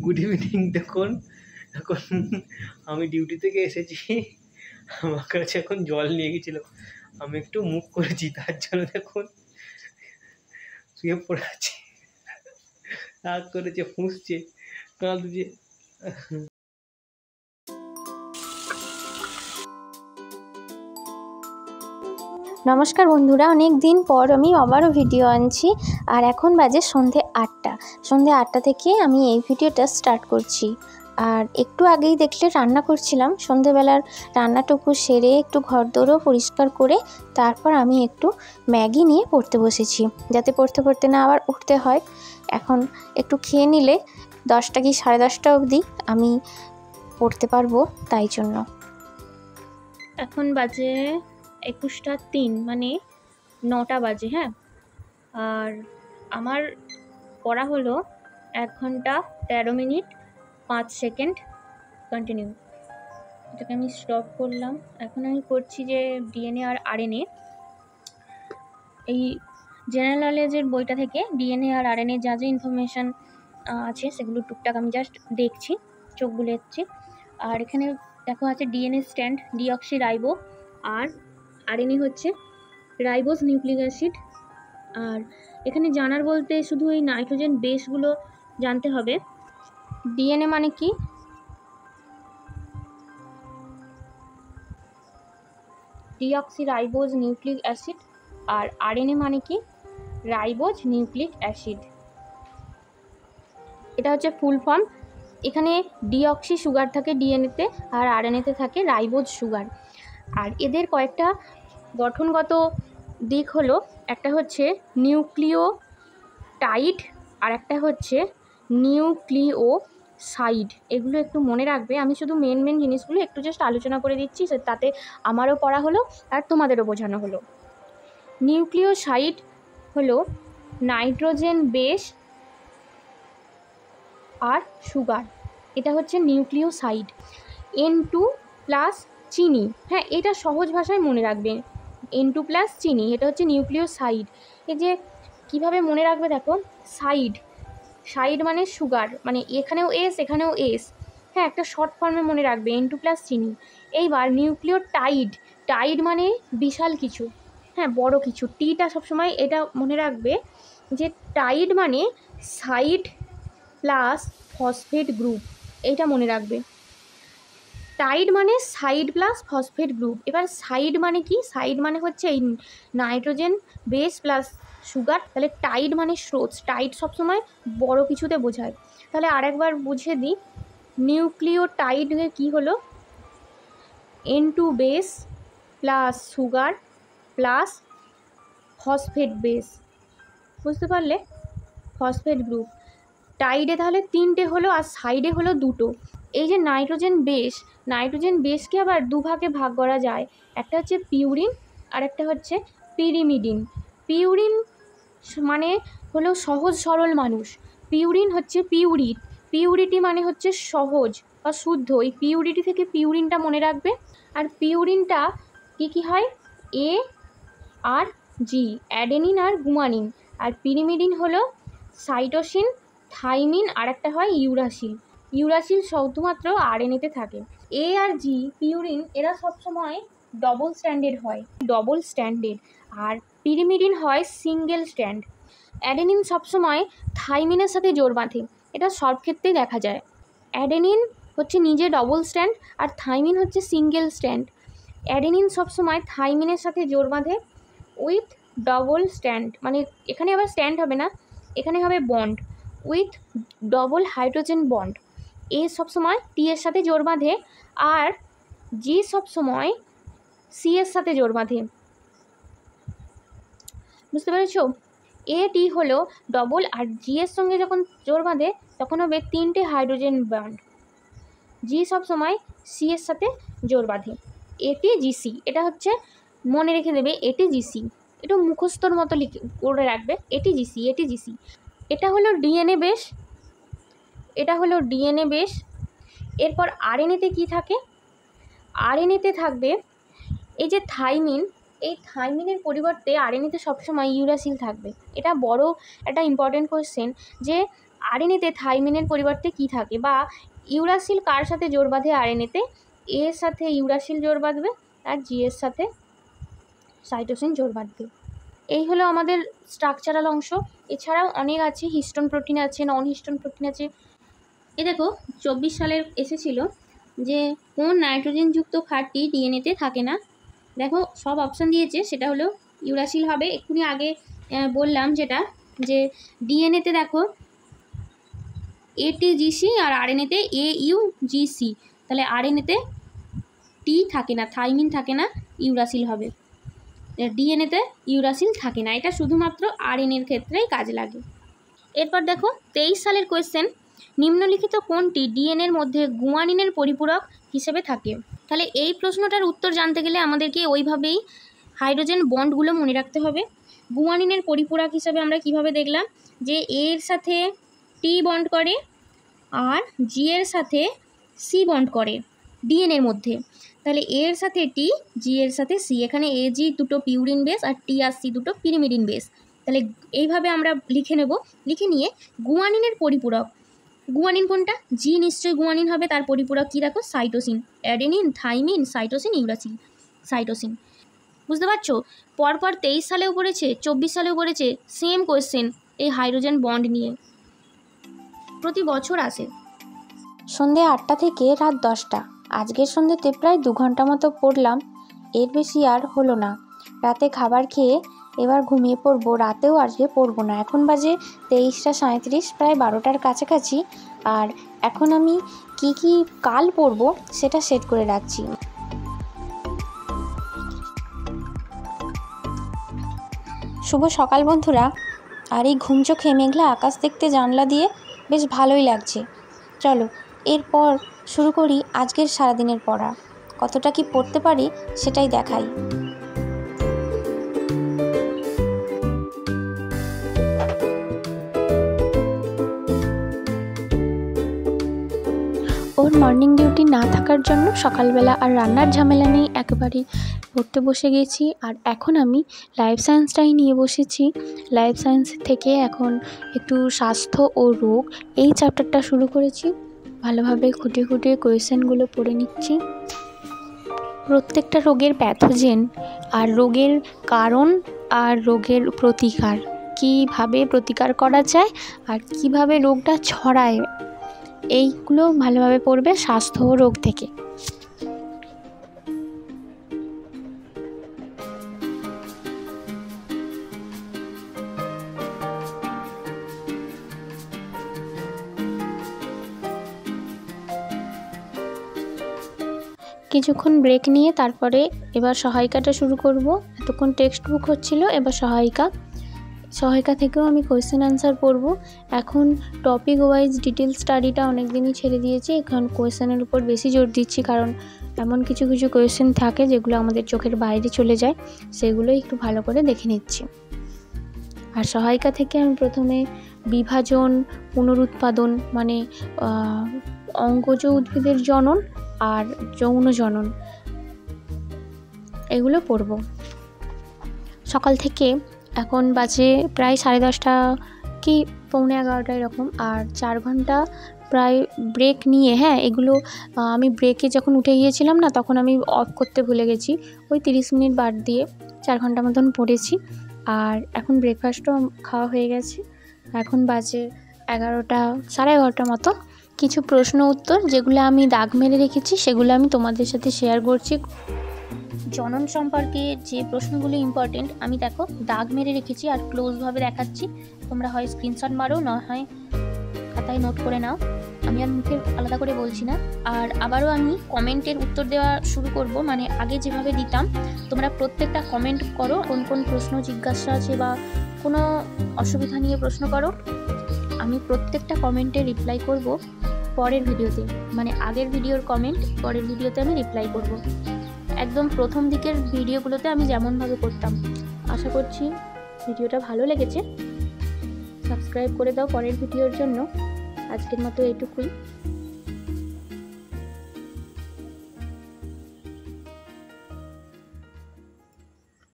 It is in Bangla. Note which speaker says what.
Speaker 1: Good evening. দেখুন এখন আমি ডিউটি থেকে এসেছি, আমার কাছে এখন জল নিয়ে গেছিল, আমি একটু মুখ করেছি, তার জন্য দেখুন শুয়ে পড়ে আছি, রাগ করেছে, ফুঁসছে, কাঁদছে।
Speaker 2: নমস্কার বন্ধুরা, অনেক দিন পর আমি আবারও ভিডিও আনছি। আর এখন বাজে সন্ধে 8টা। সন্ধে 8টা থেকে আমি এই ভিডিওটা স্টার্ট করছি। আর একটু আগেই দেখলে রান্না করছিলাম, সন্ধেবেলার রান্নাটুকু সেরে একটু ঘরদোরও পরিষ্কার করে তারপর আমি একটু ম্যাগি নিয়ে পড়তে বসেছি, যাতে পড়তে পড়তে না আবার উঠতে হয়। এখন একটু খেয়ে নিলে 10টা কি 10:30 অবধি আমি পড়তে পারবো, তাই জন্য। এখন বাজে 21:03, মানে 9টা বাজে। হ্যাঁ, আর আমার পড়া হলো 1 ঘন্টা 13 মিনিট 5 সেকেন্ড কন্টিনিউ। এটাকে আমি স্টপ করলাম। এখন আমি করছি যে ডিএনএ আর আরএনএ, এই জেনারেল নলেজের বইটা থেকে ডিএনএ আর আরএনএ যা যা ইনফরমেশান আছে সেগুলো টুকটাক আমি জাস্ট দেখছি, চোখ বুলাচ্ছি। আর এখানে দেখো আছে ডিএনএ স্ট্যান্ড ডিঅক্সি রাইবো, আর আরএনএ হচ্ছে রাইবোজ নিউক্লিক অ্যাসিড। আর এখানে জানার বলতে শুধু এই নাইট্রোজেন বেসগুলো জানতে হবে। ডিএনএ মানে কি, ডিঅক্সি রাইবোজ নিউক্লিক অ্যাসিড, আর আরএনএ মানে কি, রাইবোজ নিউক্লিক অ্যাসিড। এটা হচ্ছে ফুল ফর্ম। এখানে ডিঅক্সি সুগার থাকে ডিএনএতে, আর আরএনএতে থাকে রাইবোজ সুগার। আর এদের কয়েকটা গঠনগত দিক হলো, একটা হচ্ছে নিউক্লিওটাইড আর একটা হচ্ছে নিউক্লিওসাইড। এগুলো একটু মনে রাখবে। আমি শুধু মেন জিনিসগুলো একটু জাস্ট আলোচনা করে দিচ্ছি, তাতে আমারও পড়া হলো আর তোমাদেরও বোঝানো হলো। নিউক্লিওসাইড হলো নাইট্রোজেন বেস আর সুগার, এটা হচ্ছে নিউক্লিওসাইড। N2+ চিনি, হ্যাঁ এটা সহজ ভাষায় মনে রাখবে, N2+ চিনি, এটা হচ্ছে নিউক্লিওসাইড। এই যে কিভাবে মনে রাখবে দেখো, সাইড মানে সুগার, মানে এখানেও এস এখানেও এস, হ্যাঁ একটা শর্ট ফর্মে মনে রাখবে N2+ চিনি। এইবার টাইড মানে বিশাল কিছু, হ্যাঁ বড় কিছু। টিটা সবসময় এটা মনে রাখবে যে টাইড মানে সাইড প্লাস ফসফেট গ্রুপ, এইটা মনে রাখবে। টাইড মানে সাইড প্লাস ফসফেট গ্রুপ। এবার সাইড মানে কি, সাইড মানে হচ্ছে এই নাইট্রোজেন বেস প্লাস সুগার, তাহলে টাইড মানে স্রোত। টাইড সবসময় বড় কিছুতে বোঝায়। তাহলে আরেকবার বুঝিয়ে দিই, নিউক্লিওটাইড কি হলো, N2 base plus sugar plus phosphate base, বুঝতে পারলে, ফসফেট গ্রুপ। টাইডে তাহলে 3টে হলো আর সাইডে হলো 2টো। এই যে নাইট্রোজেন বেসকে আবার দুভাগে ভাগ করা যায়, একটা হচ্ছে পিউরিন আর একটা হচ্ছে পিরিমিডিন। পিউরিন মানে হলো সহজ সরল মানুষ, পিউরিন হচ্ছে পিউরিটি মানে হচ্ছে সহজ বা শুদ্ধ। এই পিউরিটি থেকে পিউরিনটা মনে রাখবে। আর পিউরিনটা কি হয়, এ আর জি, অ্যাডেনিন আর গুয়ানিন। আর পিরিমিডিন হলো সাইটোসিন, থাইমিন, আর একটা হয় ইউরাসিল শুধুমাত্র আরএনএতে থাকে। এ আর জি পিউরিন এরা সবসময় ডবল স্ট্যান্ডেড, আর পিরিমিডিন হয় সিঙ্গেল স্ট্যান্ড। অ্যাডেনিন সবসময় থাইমিনের সাথে জোড় বাঁধে, এটা সব ক্ষেত্রেই দেখা যায়। অ্যাডেনিন হচ্ছে নিজে ডবল স্ট্যান্ড আর থাইমিন হচ্ছে সিঙ্গেল স্ট্যান্ড। অ্যাডেনিন সবসময় থাইমিনের সাথে জোড় বাঁধে উইথ ডবল স্ট্যান্ড, মানে এখানে আবার স্ট্যান্ড হবে না, এখানে হবে bond with double hydrogen bond. এ সবসময় টি এর সাথে জোড় বাঁধে, আর জি সবসময় সি এর সাথে জোড় বাঁধে, বুঝতে পেরেছ। এ টি হলো ডবল, আর জি এর সঙ্গে যখন জোড় বাঁধে তখন হবে 3টে হাইড্রোজেন বন্ড। জি সবসময় সি এর সাথে জোড় বাঁধে, ATGC। এটা হচ্ছে মনে রেখে দেবে, ATGC, একটু মুখস্থর মতো করে রাখবে, ATGC। এটা হলো ডিএনএ বেস। এরপর আরএনএতে কি থাকে, আরএনএতে থাকবে এই যে থাইমিন, এই থাইমিনের পরিবর্তে আরএনএতে সবসময় ইউরাসিল থাকবে। এটা বড় একটা ইম্পর্টেন্ট কোয়েশ্চেন, যে আরএনএতে থাইমিনের পরিবর্তে কি থাকে, বা ইউরাসিল কার সাথে জোর বাঁধে আরএনএতে? এ এর সাথে ইউরাসিল জোর বাঁধবে আর জি এর সাথে সাইটোসিন জোর বাঁধবে। এই হলো আমাদের স্ট্রাকচারাল অংশ। এছাড়াও অনেক আছে, হিস্টোন প্রোটিন আছে, নন হিস্টোন প্রোটিন আছে। এ দেখো 24 সালের এসেছিল যে কোন নাইট্রোজেনযুক্ত ক্ষারটি ডিএনএতে থাকে না। দেখো সব অপশান দিয়েছে, সেটা হলো ইউরাসিল হবে। এক্ষুনি আগে বললাম যেটা, যে ডিএনএতে দেখো এটিজিসি আর আরএনএতে AUGC, তাহলে আরএনএতে টি থাকে না, থাইমিন থাকে না, ইউরাসিল হবে। ডিএনএতে ইউরাসিল থাকে না, এটা শুধুমাত্র আরএনএর ক্ষেত্রেই কাজ লাগে। এরপর দেখো 23 সালের কোয়েশ্চেন, নিম্নলিখিত কোনটি ডিএনএর মধ্যে গুয়ানিনের পরিপূরক হিসেবে থাকে? তাহলে এই প্রশ্নটার উত্তর জানতে গেলে আমাদেরকে ওইভাবেই হাইড্রোজেন বন্ডগুলো মনে রাখতে হবে। গুয়ানিনের পরিপূরক হিসেবে আমরা কিভাবে দেখলাম, যে এর সাথে টি বন্ড করে আর জি এর সাথে সি বন্ড করে ডিএনএর মধ্যে। তাহলে এর সাথে টি, জি এর সাথে সি, এখানে AG দুটো পিউরিন বেস আর টি আর সি দুটো পিরিমিডিন বেস। তাহলে এইভাবে আমরা লিখে নেব। লিখে নিয়ে গুয়ানিনের পরিপূরক, গুয়ানিন কোনটা? জি নিশ্চয়ই গুয়ানিন হবে, তার পরিপূরক কী দেখো? Cytosine. Adenine, thymine, cytosine, uracil, cytosine. বুঝতে পারছো? পরপর 23 সালেও পড়েছে, 24 সালেও পড়েছে, সেম কোয়েশ্চেন এই হাইড্রোজেন বন্ড নিয়ে প্রতি বছর আসে।
Speaker 3: সন্ধে 8টা থেকে রাত 10টা, আজকের সন্ধ্যেতে প্রায় 2 ঘন্টা মতো পড়লাম, এর বেশি আর হলো না। রাতে খাবার খেয়ে এবার ঘুমিয়ে পড়বো, রাতেও আজকে পড়বো না। এখন বাজে 23টা 37, প্রায় 12টার কাছাকাছি। আর এখন আমি কি কাল পড়বো সেটা সেট করে রাখছি। শুভ সকাল বন্ধুরা। আর এই ঘুমচোখে মেঘলা আকাশ দেখতে জানলা দিয়ে বেশ ভালোই লাগছে। চলো এরপর শুরু করি আজকের সারাদিনের পড়া। কতটা কি পড়তে পারি সেটাই দেখাই। ওর মর্নিং ডিউটি না থাকার জন্য সকালবেলা আর রান্নার ঝামেলা নেই, একেবারেই পড়তে বসে গেছি। আর এখন আমি লাইফ সায়েন্সটাই নিয়ে বসেছি। লাইফ সায়েন্স থেকে এখন একটু স্বাস্থ্য ও রোগ এই চ্যাপ্টারটা শুরু করেছি। ভালোভাবে খুঁটে খুঁটে কোয়েশ্চেনগুলো পড়ে নিচ্ছি। প্রত্যেকটা রোগের প্যাথোজেন আর রোগের কারণ আর রোগের প্রতিকার, কীভাবে প্রতিকার করা যায় আর কিভাবে রোগটা ছড়ায়, এইগুলো ভালোভাবে পড়বে স্বাস্থ্য ও রোগ থেকে। কিছুক্ষণ ব্রেক নিয়ে তারপরে এবার সহায়িকাটা শুরু করব। এতক্ষণ টেক্সট বুক হচ্ছিল, এবার সহায়িকা থেকেও আমি কোয়েশ্চেন আনসার পড়ব। এখন টপিক ওয়াইজ ডিটেল স্টাডিটা অনেক দিনই ছেড়ে দিয়েছি, এখন কোয়েশ্চেনের উপর বেশি জোর দিচ্ছি, কারণ এমন কিছু কিছু কোয়েশ্চেন থাকে যেগুলো আমাদের চোখের বাইরে চলে যায়, সেগুলোই একটু ভালো করে দেখে নিচ্ছি। আর সহায়িকা থেকে আমি প্রথমে বিভাজন, পুনরুৎপাদন মানে অঙ্গজ উদ্ভিদের জনন আর যৌন জনন, এগুলো পড়ব। সকাল থেকে এখন বাজে প্রায় 10:30 কি 11:45 এরকম, আর 4 ঘন্টা প্রায় ব্রেক নিয়ে, এগুলো আমি ব্রেকে যখন উঠে গিয়েছিলাম না, তখন আমি অফ করতে ভুলে গেছি। ওই 30 মিনিট বাদ দিয়ে 4 ঘন্টা মতন পড়েছি। আর এখন ব্রেকফাস্টও খাওয়া হয়ে গেছে। এখন বাজে 11টা 11:30 মতো। কিছু প্রশ্ন উত্তর যেগুলো আমি দাগ মেরে রেখেছি সেগুলো আমি তোমাদের সাথে শেয়ার করছি। জনন সম্পর্কে যে প্রশ্নগুলো ইম্পর্টেন্ট আমি দেখো দাগ মেরে রেখেছি আর ক্লোজভাবে দেখাচ্ছি। তোমরা হয় স্ক্রিনশট মারো, না হয় খাতায় নোট করে নাও, আমি আর মুখে আলাদা করে বলছি না। আর আবারও আমি কমেন্টের উত্তর দেওয়া শুরু করব, মানে আগে যেভাবে দিতাম। তোমরা প্রত্যেকটা কমেন্ট করো, কোন কোন প্রশ্ন জিজ্ঞাসা আছে বা কোনো অসুবিধা নিয়ে প্রশ্ন করো। আমি প্রত্যেকটা কমেন্টে রিপ্লাই করব পরের ভিডিওতে, মানে আগের ভিডিওর কমেন্ট পরের ভিডিওতে আমি রিপ্লাই করব। একদম প্রথম দিকের ভিডিওগুলোতে আমি যেমনভাবে করতাম। আশা করছি ভিডিওটা ভালো লেগেছে। সাবস্ক্রাইব করে দাও পরের ভিডিওর জন্য। আজকের মতো এইটুকুই।